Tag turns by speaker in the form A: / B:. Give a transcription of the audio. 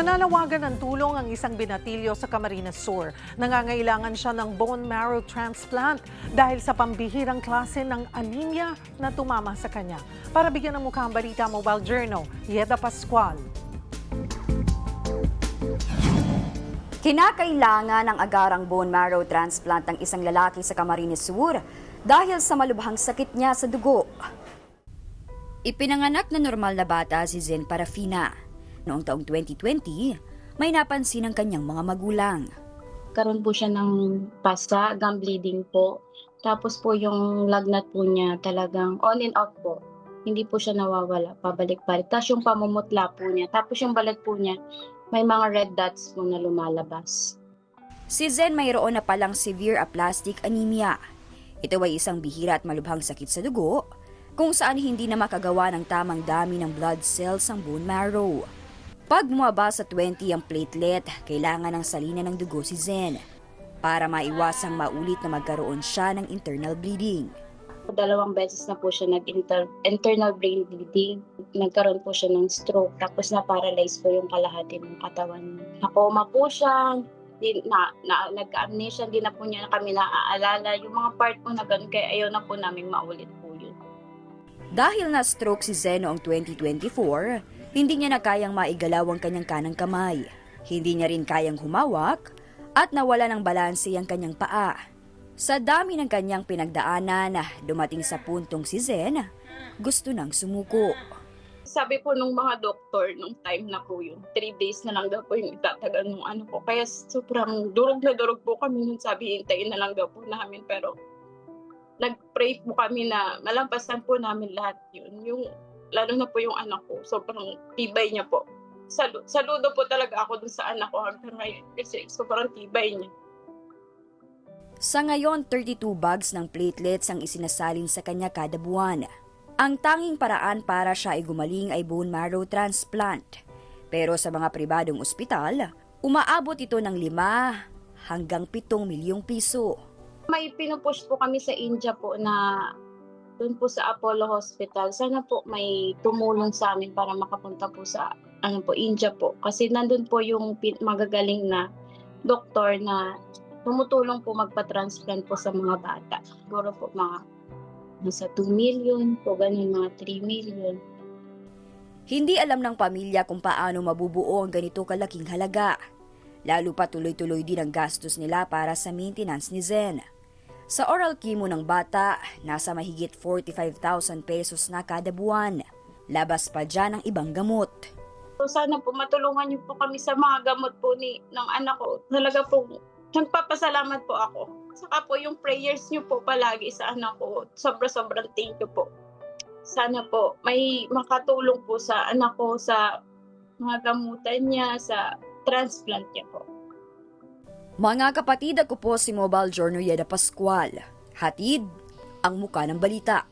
A: Nananawagan ng tulong ang isang binatilyo sa Camarines Sur. Nangangailangan siya ng bone marrow transplant dahil sa pambihirang klase ng anemia na tumama sa kanya. Para bigyan ng mukha ang balita, Mobile Journal, Yeda Pascual.
B: Kinakailangan ng agarang bone marrow transplant ng isang lalaki sa Camarines Sur dahil sa malubhang sakit niya sa dugo. Ipinanganak na normal na bata si Zen Parafina. Noong taong 2020, may napansin ang kanyang mga magulang.
C: Karoon po siya ng pasa, gum bleeding po. Tapos po yung lagnat po niya talagang on and off po. Hindi po siya nawawala, pabalik-balik. Tapos yung pamumutla po niya. Tapos yung balat po niya, may mga red dots po na lumalabas.
B: Si Zen mayroon na palang severe aplastic anemia. Ito ay isang bihira at malubhang sakit sa dugo, kung saan hindi na makagawa ng tamang dami ng blood cells ang bone marrow. Pag bumaba sa 20 ang platelet, kailangan ng salina ng dugo si Zen para maiwasang maulit na magkaroon siya ng internal bleeding.
C: 2 beses na po siya internal brain bleeding. Nagkaroon po siya ng stroke, tapos na-paralyze po yung kalahati ng katawan niya. Nakoma po siya, nagka-amnesia, hindi na po niya kami naaalala. Yung mga part po na ganun, kaya ayaw na po namin maulit po yun.
B: Dahil na-stroke si Zen noong 2024, hindi niya na kayang maigalaw ang kanyang kanang kamay. Hindi niya rin kayang humawak at nawala ng balanse ang kanyang paa. Sa dami ng kanyang pinagdaanan, dumating sa puntong si Zen, gusto nang sumuko.
C: Sabi po nung mga doktor, nung time na po yun, 3 days na lang daw po yung itatagal ng ano po. Kaya sobrang durog na durog po kami nun, sabi hintayin na lang daw po namin. Pero nag-pray po kami na malampasan po namin lahat yun. Lalo na po yung anak ko, sobrang tibay niya po. Saludo po talaga ako dun sa anak ko hanggang ngayon kasi sobrang tibay niya.
B: Sa ngayon, 32 bags ng platelets ang isinasalin sa kanya kada buwan. Ang tanging paraan para siya ay gumaling ay bone marrow transplant. Pero sa mga pribadong ospital, umaabot ito ng 5 hanggang 7 milyong piso.
C: May pinupush po kami sa India po na doon po sa Apollo Hospital. Sana po may tumulong sa amin para makapunta po sa India po. Kasi nandun po yung magagaling na doktor na tumutulong po magpa-transplant po sa mga bata. Siguro po mga nasa 2 million po, ganun mga 3 million.
B: Hindi alam ng pamilya kung paano mabubuo ang ganito kalaking halaga. Lalo pa tuloy-tuloy din ang gastos nila para sa maintenance ni Zen. Sa oral chemo ng bata, nasa mahigit 45,000 pesos na kada buwan. Labas pa dyan ang ibang gamot.
C: So sana po matulungan niyo po kami sa mga gamot po ng anak ko. Talaga po, nagpapasalamat po ako. Saka po yung prayers niyo po palagi sa anak ko. Sobrang thank you po. Sana po may makatulong po sa anak ko sa mga gamutan niya, sa transplant niya po.
B: Mga kapatid, ako po si Mobile Journal Yeda Pascual. Hatid ang muka ng balita.